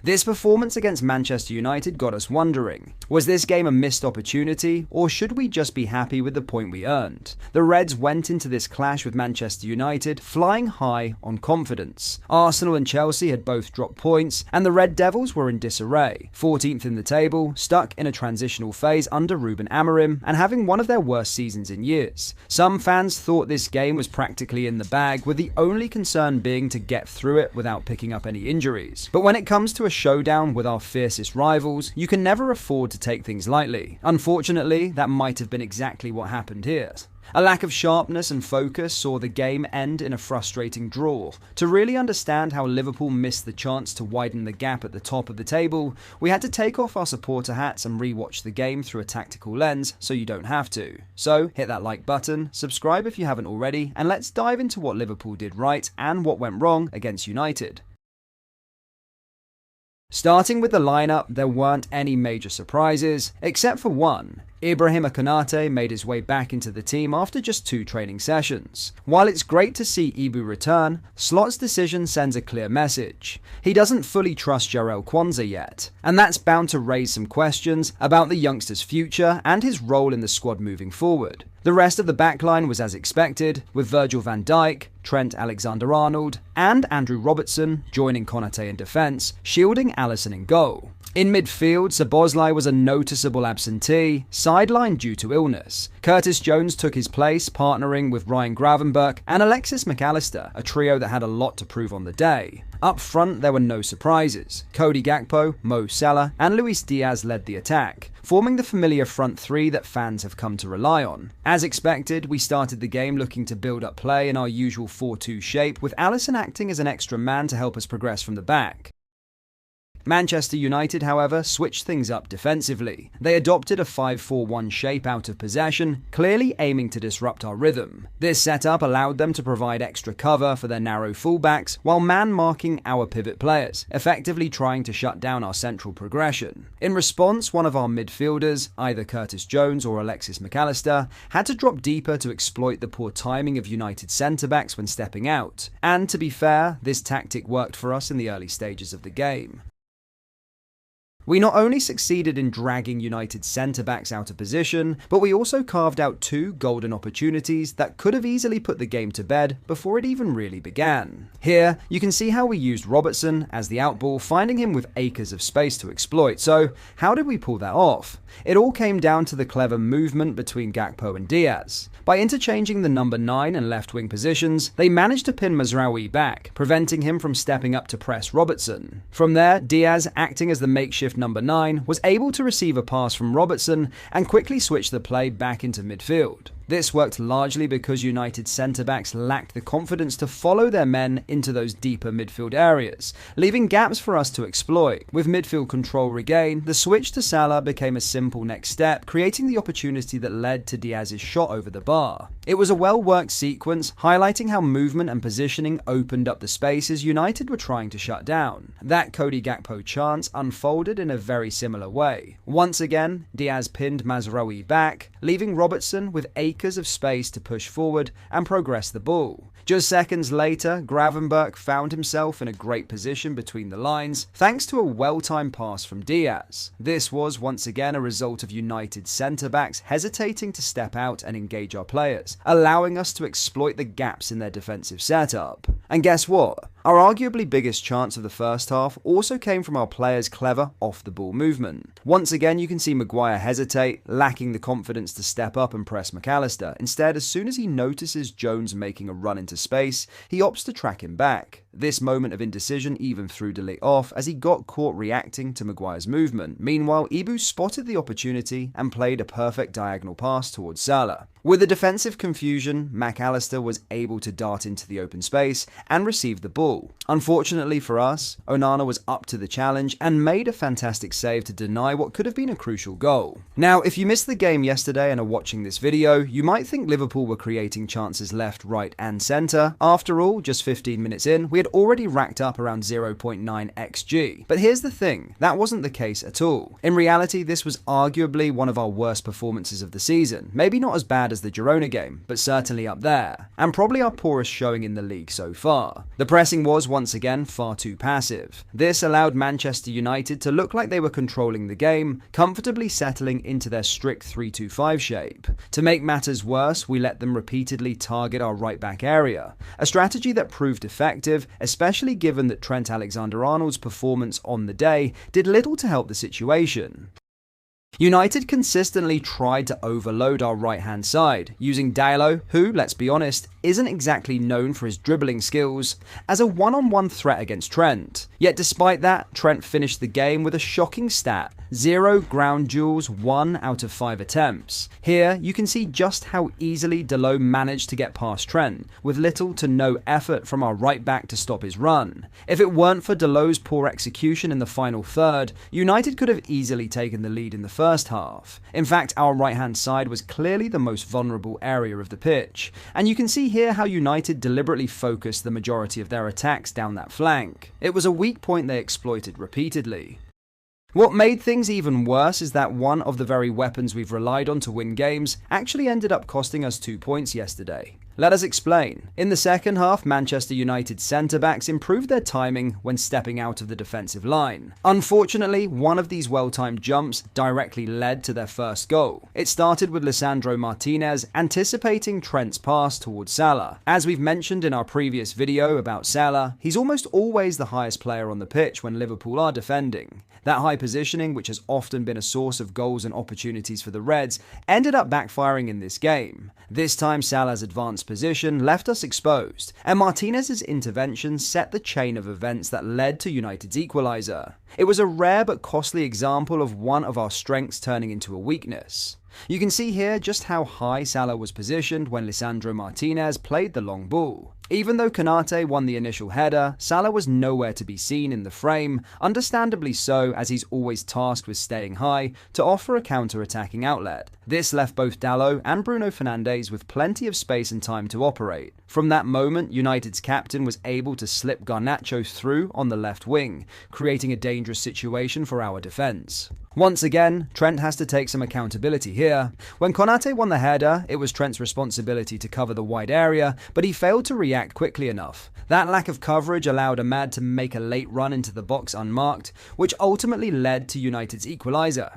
This performance against Manchester United got us wondering, was this game a missed opportunity, or should we just be happy with the point we earned? The Reds went into this clash with Manchester United flying high on confidence. Arsenal and Chelsea had both dropped points, and the Red Devils were in disarray, 14th in the table, stuck in a transitional phase under Ruben Amorim, and having one of their worst seasons in years. Some fans thought this game was practically in the bag, with the only concern being to get through it without picking up any injuries. But when it comes to a showdown with our fiercest rivals, you can never afford to take things lightly. Unfortunately, that might have been exactly what happened here. A lack of sharpness and focus saw the game end in a frustrating draw. To really understand how Liverpool missed the chance to widen the gap at the top of the table, we had to take off our supporter hats and rewatch the game through a tactical lens so you don't have to. So hit that like button, subscribe if you haven't already, and let's dive into what Liverpool did right and what went wrong against United. Starting with the lineup, there weren't any major surprises, except for one. Ibrahim Konate made his way back into the team after just 2 training sessions. While it's great to see Ibu return, Slot's decision sends a clear message. He doesn't fully trust Jarell Kwanzaa yet, and that's bound to raise some questions about the youngster's future and his role in the squad moving forward. The rest of the backline was as expected, with Virgil van Dijk, Trent Alexander-Arnold, and Andrew Robertson joining Konate in defence, shielding Alisson in goal. In midfield, Szoboszlai was a noticeable absentee, sidelined due to illness. Curtis Jones took his place, partnering with Ryan Gravenberch and Alexis Mac Allister, a trio that had a lot to prove on the day. Up front, there were no surprises. Cody Gakpo, Mo Salah, and Luis Diaz led the attack, forming the familiar front three that fans have come to rely on. As expected, we started the game looking to build up play in our usual 4-2 shape, with Alisson acting as an extra man to help us progress from the back. Manchester United, however, switched things up defensively. They adopted a 5-4-1 shape out of possession, clearly aiming to disrupt our rhythm. This setup allowed them to provide extra cover for their narrow fullbacks, while man-marking our pivot players, effectively trying to shut down our central progression. In response, one of our midfielders, either Curtis Jones or Alexis Mac Allister, had to drop deeper to exploit the poor timing of United centre-backs when stepping out. And to be fair, this tactic worked for us in the early stages of the game. We not only succeeded in dragging United's centre-backs out of position, but we also carved out 2 golden opportunities that could have easily put the game to bed before it even really began. Here, you can see how we used Robertson as the outball, finding him with acres of space to exploit. So, how did we pull that off? It all came down to the clever movement between Gakpo and Diaz. By interchanging the number 9 and left wing positions, they managed to pin Mazraoui back, preventing him from stepping up to press Robertson. From there, Diaz, acting as the makeshift number 9, was able to receive a pass from Robertson and quickly switch the play back into midfield. This worked largely because United's centre-backs lacked the confidence to follow their men into those deeper midfield areas, leaving gaps for us to exploit. With midfield control regained, the switch to Salah became a simple next step, creating the opportunity that led to Diaz's shot over the bar. It was a well-worked sequence, highlighting how movement and positioning opened up the spaces United were trying to shut down. That Cody Gakpo chance unfolded in a very similar way. Once again, Diaz pinned Mazraoui back, leaving Robertson with acres of space to push forward and progress the ball. Just seconds later, Gravenberch found himself in a great position between the lines, thanks to a well-timed pass from Diaz. This was once again a result of United's centre-backs hesitating to step out and engage our players, allowing us to exploit the gaps in their defensive setup. And guess what? Our arguably biggest chance of the first half also came from our players' clever off-the-ball movement. Once again, you can see Maguire hesitate, lacking the confidence to step up and press Mac Allister. Instead, as soon as he notices Jones making a run into space, he opts to track him back. This moment of indecision even threw De Ligt off as he got caught reacting to Maguire's movement. Meanwhile, Ibu spotted the opportunity and played a perfect diagonal pass towards Salah. With the defensive confusion, Mac Allister was able to dart into the open space and receive the ball. Unfortunately for us, Onana was up to the challenge and made a fantastic save to deny what could have been a crucial goal. Now, if you missed the game yesterday and are watching this video, you might think Liverpool were creating chances left, right and centre. After all, just 15 minutes in, we had had already racked up around 0.9 xg. But here's the thing, that wasn't the case at all. In reality, this was arguably one of our worst performances of the season. Maybe not as bad as the Girona game, but certainly up there, and probably our poorest showing in the league so far. The pressing was once again far too passive. This allowed Manchester United to look like they were controlling the game, comfortably settling into their strict 3-2-5 shape. To make matters worse, we let them repeatedly target our right-back area, a strategy that proved effective, especially given that Trent Alexander-Arnold's performance on the day did little to help the situation. United consistently tried to overload our right-hand side, using Dalot, who, let's be honest, isn't exactly known for his dribbling skills, as a one-on-one threat against Trent. Yet despite that, Trent finished the game with a shocking stat: 0 ground duels, 1 out of 5 attempts. Here, you can see just how easily Dalot managed to get past Trent, with little to no effort from our right-back to stop his run. If it weren't for Dalot's poor execution in the final third, United could have easily taken the lead in the first half. In fact, our right-hand side was clearly the most vulnerable area of the pitch, and you can see here how United deliberately focused the majority of their attacks down that flank. It was a weak point they exploited repeatedly. What made things even worse is that one of the very weapons we've relied on to win games actually ended up costing us 2 points yesterday. Let us explain. In the second half, Manchester United's centre-backs improved their timing when stepping out of the defensive line. Unfortunately, one of these well-timed jumps directly led to their first goal. It started with Lisandro Martinez anticipating Trent's pass towards Salah. As we've mentioned in our previous video about Salah, he's almost always the highest player on the pitch when Liverpool are defending. That high positioning, which has often been a source of goals and opportunities for the Reds, ended up backfiring in this game. This time Salah's advanced position left us exposed, and Martinez's intervention set the chain of events that led to United's equalizer. It was a rare but costly example of one of our strengths turning into a weakness. You can see here just how high Salah was positioned when Lisandro Martinez played the long ball. Even though Konate won the initial header, Salah was nowhere to be seen in the frame, understandably so, as he's always tasked with staying high to offer a counter-attacking outlet. This left both Dalot and Bruno Fernandes with plenty of space and time to operate. From that moment, United's captain was able to slip Garnacho through on the left wing, creating a dangerous situation for our defence. Once again, Trent has to take some accountability here. When Konate won the header, it was Trent's responsibility to cover the wide area, but he failed to react quickly enough. That lack of coverage allowed Ahmad to make a late run into the box unmarked, which ultimately led to United's equalizer.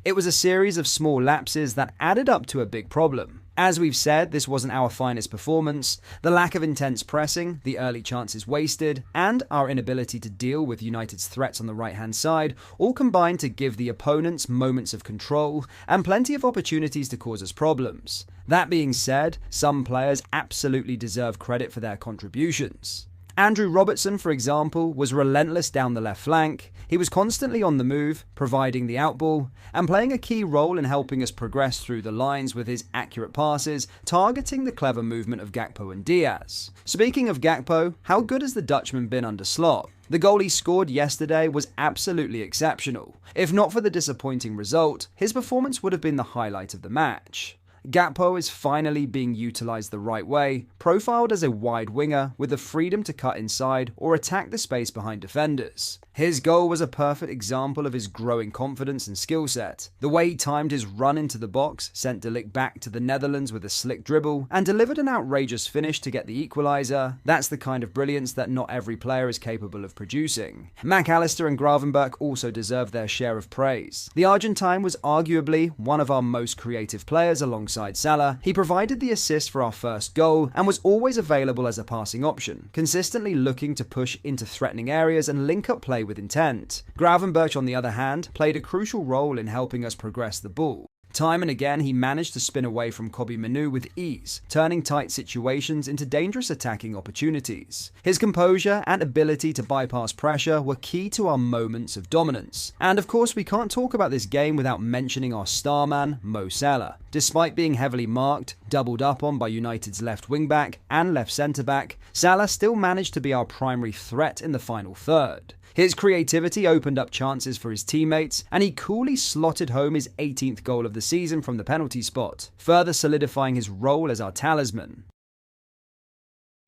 It was a series of small lapses that added up to a big problem. As we've said, this wasn't our finest performance. The lack of intense pressing, the early chances wasted, and our inability to deal with United's threats on the right-hand side all combined to give the opponents moments of control and plenty of opportunities to cause us problems. That being said, some players absolutely deserve credit for their contributions. Andrew Robertson, for example, was relentless down the left flank. He was constantly on the move, providing the outball, and playing a key role in helping us progress through the lines with his accurate passes, targeting the clever movement of Gakpo and Diaz. Speaking of Gakpo, how good has the Dutchman been under Slot? The goal he scored yesterday was absolutely exceptional. If not for the disappointing result, his performance would have been the highlight of the match. Gakpo is finally being utilised the right way, profiled as a wide winger with the freedom to cut inside or attack the space behind defenders. His goal was a perfect example of his growing confidence and skill set. The way he timed his run into the box sent De Ligt back to the Netherlands with a slick dribble and delivered an outrageous finish to get the equaliser. That's the kind of brilliance that not every player is capable of producing. McAllister and Gravenberch also deserve their share of praise. The Argentine was arguably one of our most creative players alongside Salah. He provided the assist for our first goal and was always available as a passing option, consistently looking to push into threatening areas and link up play with intent. Gravenberch, on the other hand, played a crucial role in helping us progress the ball. Time and again, he managed to spin away from Kobbie Mainoo with ease, turning tight situations into dangerous attacking opportunities. His composure and ability to bypass pressure were key to our moments of dominance. And of course, we can't talk about this game without mentioning our star man, Mo Salah. Despite being heavily marked, doubled up on by United's left wing-back and left centre-back, Salah still managed to be our primary threat in the final third. His creativity opened up chances for his teammates, and he coolly slotted home his 18th goal of the season from the penalty spot, further solidifying his role as our talisman.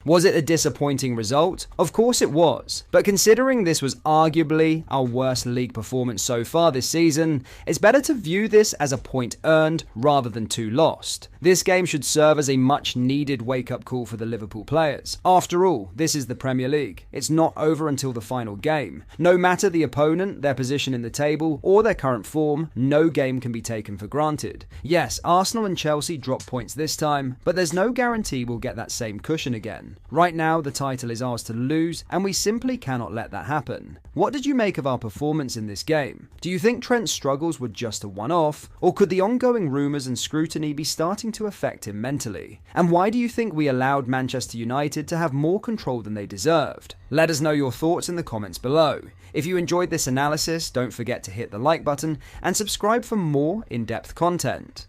Was it a disappointing result? Of course it was, but considering this was arguably our worst league performance so far this season, it's better to view this as a point earned rather than 2 lost. This game should serve as a much needed wake-up call for the Liverpool players. After all, this is the Premier League. It's not over until the final game. No matter the opponent, their position in the table, or their current form, no game can be taken for granted. Yes, Arsenal and Chelsea dropped points this time, but there's no guarantee we'll get that same cushion again. Right now, the title is ours to lose, and we simply cannot let that happen. What did you make of our performance in this game? Do you think Trent's struggles were just a one-off, or could the ongoing rumours and scrutiny be starting to affect him mentally? And why do you think we allowed Manchester United to have more control than they deserved? Let us know your thoughts in the comments below. If you enjoyed this analysis, don't forget to hit the like button and subscribe for more in-depth content.